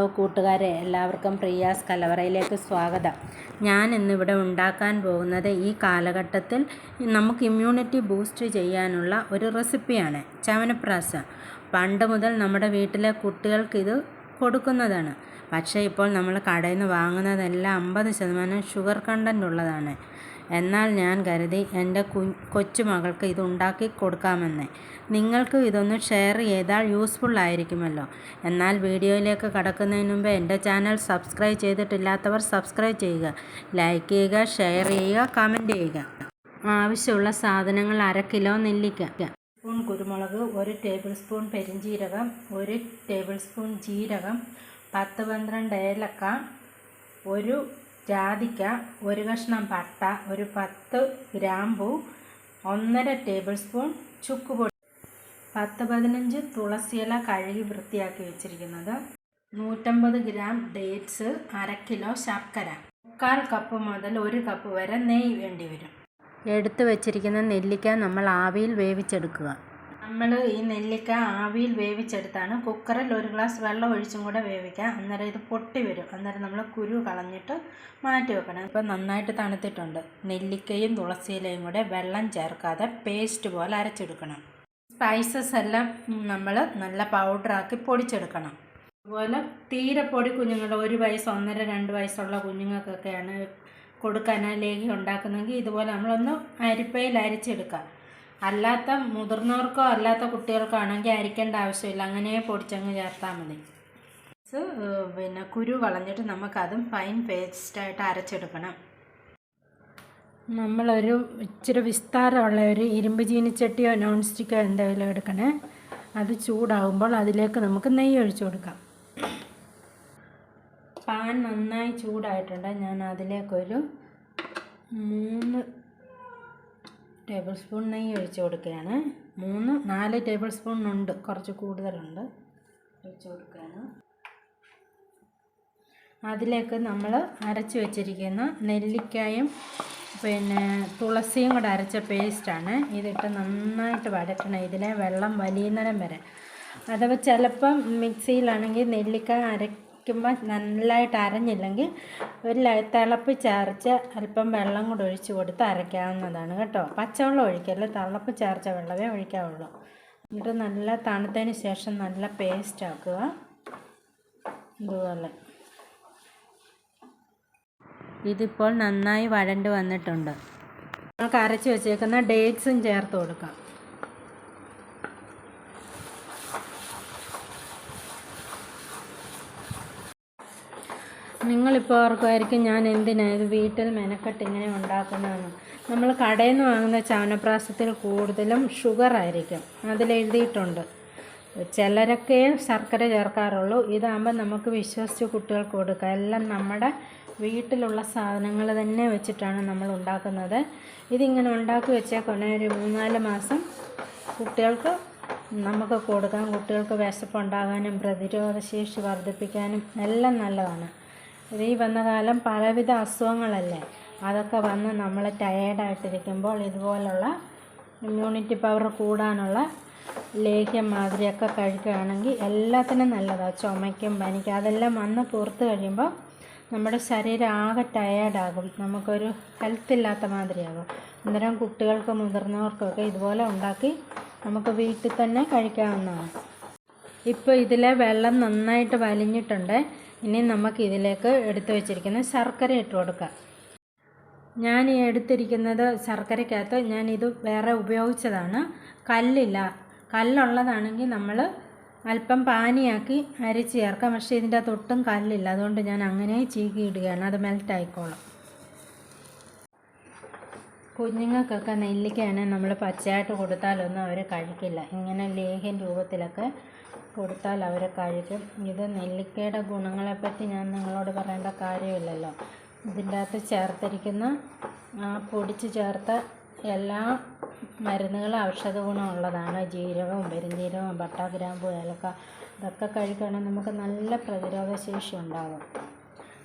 Hello കൂട്ടുകാരെ, എല്ലാവർക്കും പ്രിയാസ് കലവറയിലേക്ക് സ്വാഗതം. ഞാൻ ഇന്നിവിടെ ഉണ്ടാക്കാൻ പോകുന്നത് ഈ കാലഘട്ടത്തിൽ നമുക്ക് ഇമ്മ്യൂണിറ്റി ബൂസ്റ്റ് ചെയ്യാനുള്ള ഒരു റെസിപ്പിയാണ് ചവനപ്രാശം. പണ്ട് മുതൽ നമ്മുടെ വീട്ടിലെ കുട്ടികൾക്ക് ഇത് കൊടുക്കുന്നതാണ്. പക്ഷേ ഇപ്പോൾ നമ്മൾ കടയിൽ നിന്ന് വാങ്ങുന്നതെല്ലാം 50% ഷുഗർ കണ്ടൻ്റ് ഉള്ളതാണ്. എന്നാൽ ഞാൻ കരുതി എൻ്റെ കൊച്ചുമകൾക്ക് ഇത് ഉണ്ടാക്കി കൊടുക്കാമെന്ന്. നിങ്ങൾക്ക് ഇതൊന്ന് ഷെയർ ചെയ്താൽ യൂസ്ഫുൾ ആയിരിക്കുമല്ലോ. എന്നാൽ വീഡിയോയിലേക്ക് കടക്കുന്നതിന് മുമ്പ് എൻ്റെ ചാനൽ സബ്സ്ക്രൈബ് ചെയ്തിട്ടില്ലാത്തവർ സബ്സ്ക്രൈബ് ചെയ്യുക, ലൈക്ക് ചെയ്യുക, ഷെയർ ചെയ്യുക, കമൻറ്റ് ചെയ്യുക. ആവശ്യമുള്ള സാധനങ്ങൾ: 1/2 കിലോ നെല്ലിക്ക, 1 സ്പൂൺ കുരുമുളക്, 1 ടേബിൾ സ്പൂൺ പെരിഞ്ജീരകം, 1 ടേബിൾ സ്പൂൺ ജീരകം, 10-12 ഏലക്ക, 1 ജാതിക്ക, 1 കഷ്ണം പട്ട, 10 ഗ്രാമ്പൂ, 1.5 ടേബിൾ സ്പൂൺ ചുക്കുപൊടി, 10-15 തുളസിയില കഴുകി വൃത്തിയാക്കി വെച്ചിരിക്കുന്നത്, 150 ഗ്രാം ഡേറ്റ്സ്, 1/2 കിലോ ശർക്കര, 1/4 കപ്പ് മുതൽ 1 കപ്പ് വരെ നെയ്യ് വേണ്ടി വരും. എടുത്തു വെച്ചിരിക്കുന്ന നെല്ലിക്ക നമ്മൾ ആവിയിൽ വേവിച്ചെടുക്കുക. നമ്മൾ ഈ നെല്ലിക്ക ആവിയിൽ വേവിച്ചെടുത്താണ് കുക്കറിൽ 1 ഗ്ലാസ് വെള്ളം ഒഴിച്ചും കൂടെ വേവിക്കാം. അന്നേരം ഇത് പൊട്ടി വരും. അന്നേരം നമ്മൾ കുരു കളഞ്ഞിട്ട് മാറ്റി വെക്കണം. ഇപ്പം നന്നായിട്ട് തണുത്തിട്ടുണ്ട്. നെല്ലിക്കയും തുളസിയിലയും കൂടെ വെള്ളം ചേർക്കാതെ പേസ്റ്റ് പോലെ അരച്ചെടുക്കണം. സ്പൈസസ് എല്ലാം നമ്മൾ നല്ല പൗഡറാക്കി പൊടിച്ചെടുക്കണം. അതുപോലെ തീരെ പൊടി കുഞ്ഞുങ്ങൾ 1 വയസ്സ് 1.5-2 വയസ്സുള്ള കുഞ്ഞുങ്ങൾക്കൊക്കെയാണ് കൊടുക്കാൻ ലേഹ്യം ഉണ്ടാക്കുന്നതെങ്കിൽ ഇതുപോലെ നമ്മളൊന്ന് അരിപ്പയിൽ അരിച്ചെടുക്കാം. അല്ലാത്ത മുതിർന്നവർക്കോ അല്ലാത്ത കുട്ടികൾക്കോ ആണെങ്കിൽ അരിക്കേണ്ട ആവശ്യമില്ല, അങ്ങനെ പൊടിച്ചങ്ങ് ചേർത്താൽ മതി. പിന്നെ കുരു കളഞ്ഞിട്ട് നമുക്കതും ഫൈൻ പേസ്റ്റായിട്ട് അരച്ചെടുക്കണം. നമ്മളൊരു ഇച്ചിരി വിസ്താരമുള്ള ഒരു ഇരുമ്പ് ചീനിച്ചട്ടിയോ നോൺ സ്റ്റിക്കോ എന്തെങ്കിലും എടുക്കണേ. അത് ചൂടാകുമ്പോൾ അതിലേക്ക് നമുക്ക് നെയ്യ് ഒഴിച്ചു കൊടുക്കാം. പാൻ നന്നായി ചൂടായിട്ടുണ്ട്. ഞാൻ അതിലേക്കൊരു 3 ടേബിൾ സ്പൂൺ നെയ്യ് ഒഴിച്ചു കൊടുക്കുകയാണ്. 3-4 ടേബിൾ സ്പൂൺ ഉണ്ട്, കുറച്ച് കൂടുതലുണ്ട്, ഒഴിച്ചു കൊടുക്കുകയാണ്. അതിലേക്ക് നമ്മൾ അരച്ച് വെച്ചിരിക്കുന്ന നെല്ലിക്കായും പിന്നെ തുളസിയും കൂടെ അരച്ച പേസ്റ്റാണ്. ഇതിട്ട് നന്നായിട്ട് വഴറ്റണം, ഇതിലെ വെള്ളം വലിയുന്നിടം വരെ. അഥവാ ചിലപ്പം മിക്സിയിലാണെങ്കിൽ നെല്ലിക്ക അരയ്ക്കുമ്പോൾ നല്ലതായിട്ട് അരഞ്ഞില്ലെങ്കിൽ ഒരു തിളപ്പിച്ചരച്ച് അല്പം വെള്ളം കൂടെ ഒഴിച്ച് കൊടുത്ത് അരയ്ക്കാവുന്നതാണ് കേട്ടോ. പച്ചവെള്ളം ഒഴിക്കല്ല, തിളപ്പിച്ചരച്ച വെള്ളമേ ഒഴിക്കാവുള്ളൂ. എന്നിട്ട് നല്ല തണുത്തതിന് ശേഷം നല്ല പേസ്റ്റ് ആക്കുക. ഇതുപോലെ ഇതിപ്പോൾ നന്നായി വഴണ്ട് വന്നിട്ടുണ്ട്. നമുക്ക് അരച്ച് വെച്ചേക്കുന്ന ഡേറ്റ്സും ചേർത്ത് കൊടുക്കാം. നിങ്ങളിപ്പോൾ ഓർക്കുമായിരിക്കും ഞാൻ എന്തിനാണ് ഇത് വീട്ടിൽ മെനക്കെട്ട് ഇങ്ങനെ ഉണ്ടാക്കുന്നതെന്ന്. നമ്മൾ കടയിൽ നിന്ന് വാങ്ങുന്ന ചവനപ്രാശത്തിൽ കൂടുതലും ഷുഗർ ആയിരിക്കും, അതിലെഴുതിയിട്ടുണ്ട്. ചിലരൊക്കെ ശർക്കര ചേർക്കാറുള്ളൂ. ഇതാകുമ്പോൾ നമുക്ക് വിശ്വസിച്ച് കുട്ടികൾക്ക് കൊടുക്കാം. എല്ലാം നമ്മുടെ വീട്ടിലുള്ള സാധനങ്ങൾ തന്നെ വെച്ചിട്ടാണ് നമ്മൾ ഉണ്ടാക്കുന്നത്. ഇതിങ്ങനെ ഉണ്ടാക്കി വെച്ചേക്കൊണ്ടേ ഒരു 3-4 മാസം കുട്ടികൾക്ക് നമുക്ക് കൊടുക്കാം. കുട്ടികൾക്ക് വിശപ്പുണ്ടാകാനും പ്രതിരോധശേഷി വർദ്ധിപ്പിക്കാനും എല്ലാം നല്ലതാണ്. ഈ വന്ന കാലം പലവിധ അസുഖങ്ങളല്ലേ, അതൊക്കെ വന്ന് നമ്മൾ ടയേർഡായിട്ടിരിക്കുമ്പോൾ ഇതുപോലുള്ള ഇമ്മ്യൂണിറ്റി പവർ കൂടാനുള്ള ലേഹ്യം മാതിരിയൊക്കെ കഴിക്കുകയാണെങ്കിൽ എല്ലാത്തിനും നല്ലതാണ്. ചുമയ്ക്കും പനിക്കും അതെല്ലാം വന്ന് പുറത്ത് കഴിയുമ്പോൾ നമ്മുടെ ശരീരം ആകെ ടയേർഡാകും, നമുക്കൊരു ഹെൽത്തില്ലാത്ത മാതിരിയാകും. അന്നേരം കുട്ടികൾക്കും മുതിർന്നവർക്കൊക്കെ ഇതുപോലെ ഉണ്ടാക്കി നമുക്ക് വീട്ടിൽ തന്നെ കഴിക്കാവുന്നതാണ്. ഇപ്പോൾ ഇതിലെ വെള്ളം നന്നായിട്ട് വലിഞ്ഞിട്ടുണ്ട്. ഇനി നമുക്ക് ഇതിലേക്ക് എടുത്തു വച്ചിരിക്കുന്ന ശർക്കര ഇട്ട് കൊടുക്കാം. ഞാൻ ഈ എടുത്തിരിക്കുന്നത് ശർക്കരയ്ക്കകത്ത് ഞാനിത് വേറെ ഉപയോഗിച്ചതാണ്. കല്ലുള്ളതാണെങ്കിൽ നമ്മൾ അല്പം പാനിയാക്കി അരച്ച് ചേർക്കാം. പക്ഷേ ഇതിൻ്റെ തൊട്ടും കല്ലില്ല, അതുകൊണ്ട് ഞാൻ അങ്ങനെ ചീകി ഇടുകയാണ്. അത് മെൽറ്റായിക്കോളും. കുഞ്ഞുങ്ങൾക്കൊക്കെ നെല്ലിക്കയാണെങ്കിൽ നമ്മൾ പച്ചയായിട്ട് കൊടുത്താലൊന്നും അവർ കഴിക്കില്ല. ഇങ്ങനെ ലേഹ്യം രൂപത്തിലൊക്കെ കൊടുത്താൽ അവർ കഴിക്കും. ഇത് നെല്ലിക്കയുടെ ഗുണങ്ങളെപ്പറ്റി ഞാൻ നിങ്ങളോട് പറയേണ്ട കാര്യമില്ലല്ലോ. ഇതിൻ്റെ അകത്ത് ചേർത്തിരിക്കുന്ന പൊടിച്ച് ചേർത്ത എല്ലാ മരുന്നുകളും ഔഷധ ഗുണമുള്ളതാണ്. ജീരകവും പെരുംജീരകവും പട്ട, ഗ്രാമ്പൂ, ഏലക്ക ഇതൊക്കെ കഴിക്കുകയാണെങ്കിൽ നമുക്ക് നല്ല പ്രതിരോധശേഷി ഉണ്ടാകും.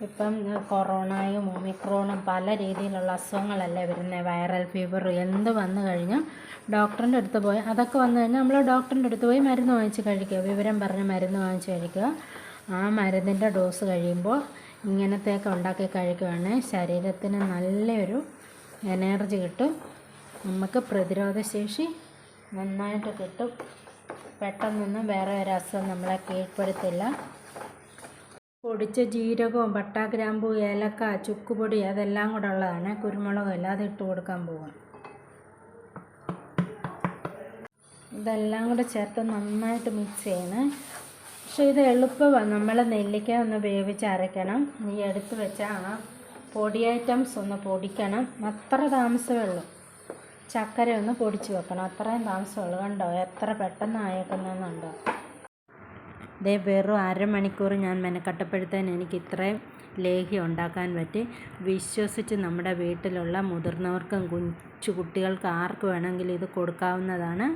ഇപ്പം കൊറോണയും ഒമിക്രോണും പല രീതിയിലുള്ള അസുഖങ്ങളല്ലേ വരുന്നത്. വൈറൽ ഫീവർ എന്ത് വന്നു കഴിഞ്ഞാൽ ഡോക്ടറിൻ്റെ അടുത്ത് പോയി, അതൊക്കെ വന്നു കഴിഞ്ഞാൽ നമ്മൾ ഡോക്ടറിൻ്റെ അടുത്ത് പോയി മരുന്ന് വാങ്ങിച്ച് കഴിക്കുക. വിവരം പറഞ്ഞ് മരുന്ന് വാങ്ങിച്ച് കഴിക്കുക. ആ മരുന്നിൻ്റെ ഡോസ് കഴിയുമ്പോൾ ഇങ്ങനത്തെയൊക്കെ ഉണ്ടാക്കി കഴിക്കുകയാണെങ്കിൽ ശരീരത്തിന് നല്ലൊരു എനർജി കിട്ടും, നമുക്ക് പ്രതിരോധശേഷി നന്നായിട്ട് കിട്ടും, പെട്ടെന്നൊന്നും വേറെ ഒരു അസുഖം നമ്മളെ കീഴ്പ്പെടുത്തില്ല. പൊടിച്ച ജീരകവും പട്ട, ഗ്രാമ്പൂ, ഏലക്ക, ചുക്കുപൊടി അതെല്ലാം കൂടെ ഉള്ളതാണ്. കുരുമുളകും എല്ലാം ഇട്ട് കൊടുക്കാൻ പോകും. ഇതെല്ലാം കൂടെ ചേർത്ത് നന്നായിട്ട് മിക്സ് ചെയ്യണം. പക്ഷേ ഇത് എളുപ്പമാണ്. നമ്മൾ നെല്ലിക്ക ഒന്ന് വേവിച്ച് അരയ്ക്കണം. ഈ എടുത്ത് വെച്ച ആ പൊടി ഐറ്റംസ് ഒന്ന് പൊടിക്കണം. അത്ര താമസമേ ഉള്ളൂ. ചക്കര ഒന്ന് പൊടിച്ച് വെക്കണം, അത്രയും താമസമുള്ളൂ. കണ്ടോ എത്ര പെട്ടെന്ന് അയക്കുന്നുണ്ടോ. ഇതേ വെറും അരമണിക്കൂർ ഞാൻ മെനക്കെട്ടപ്പോഴത്തേന് എനിക്ക് ഇത്രയും ലേഹ്യം ഉണ്ടാക്കാൻ പറ്റി. വിശ്വസിച്ച് നമ്മുടെ വീട്ടിലുള്ള മുതിർന്നവർക്കും കൊച്ചു കുട്ടികൾക്ക് ആർക്ക് വേണമെങ്കിലും ഇത് കൊടുക്കാവുന്നതാണ്.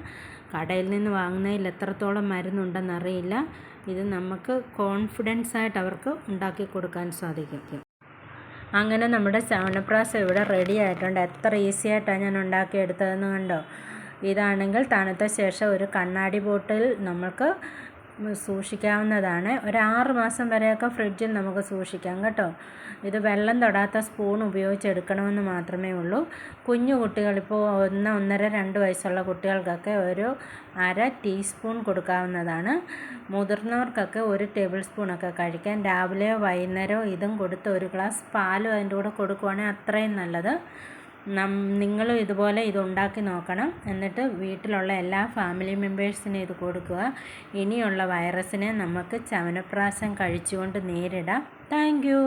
കടയിൽ നിന്ന് വാങ്ങുന്നതിൽ എത്രത്തോളം മരുന്നുണ്ടെന്നറിയില്ല. ഇത് നമുക്ക് കോൺഫിഡൻസ് ആയിട്ട് അവർക്ക് ഉണ്ടാക്കി കൊടുക്കാൻ സാധിക്കും. അങ്ങനെ നമ്മുടെ ചവനപ്രാശം ഇവിടെ റെഡി ആയിട്ടുണ്ട്. എത്ര ഈസി ആയിട്ടാണ് ഞാൻ ഉണ്ടാക്കിയെടുത്തതെന്ന് കണ്ടോ. ഇതാണെങ്കിൽ തണുത്ത ശേഷം ഒരു കണ്ണാടി ബോട്ടിൽ നമുക്ക് സൂക്ഷിക്കാവുന്നതാണ്. ഒരു 6 മാസം വരെയൊക്കെ ഫ്രിഡ്ജിൽ നമുക്ക് സൂക്ഷിക്കാം കേട്ടോ. ഇത് വെള്ളം തൊടാത്ത സ്പൂൺ ഉപയോഗിച്ചെടുക്കണമെന്ന് മാത്രമേ ഉള്ളൂ. കുഞ്ഞു കുട്ടികളിപ്പോൾ 1, 1.5, 2 വയസ്സുള്ള കുട്ടികൾക്കൊക്കെ ഒരു 1/2 ടീസ്പൂൺ കൊടുക്കാവുന്നതാണ്. മുതിർന്നവർക്കൊക്കെ 1 ടേബിൾ സ്പൂണൊക്കെ കഴിക്കാം. രാവിലെയോ വൈകുന്നേരമോ ഇതും കൊടുത്ത് 1 ഗ്ലാസ് പാലും അതിൻ്റെ കൂടെ കൊടുക്കുവാണെങ്കിൽ അത്രയും നല്ലത്. നിങ്ങളും ഇതുപോലെ ഇത് ഉണ്ടാക്കി നോക്കണം. എന്നിട്ട് വീട്ടിലുള്ള എല്ലാ ഫാമിലി മെമ്പേഴ്സിനും ഇത് കൊടുക്കുക. ഇനിയുള്ള വൈറസിനെ നമുക്ക് ചവനപ്രാശം കഴിച്ചുകൊണ്ട് നേരിടാം. Thank you.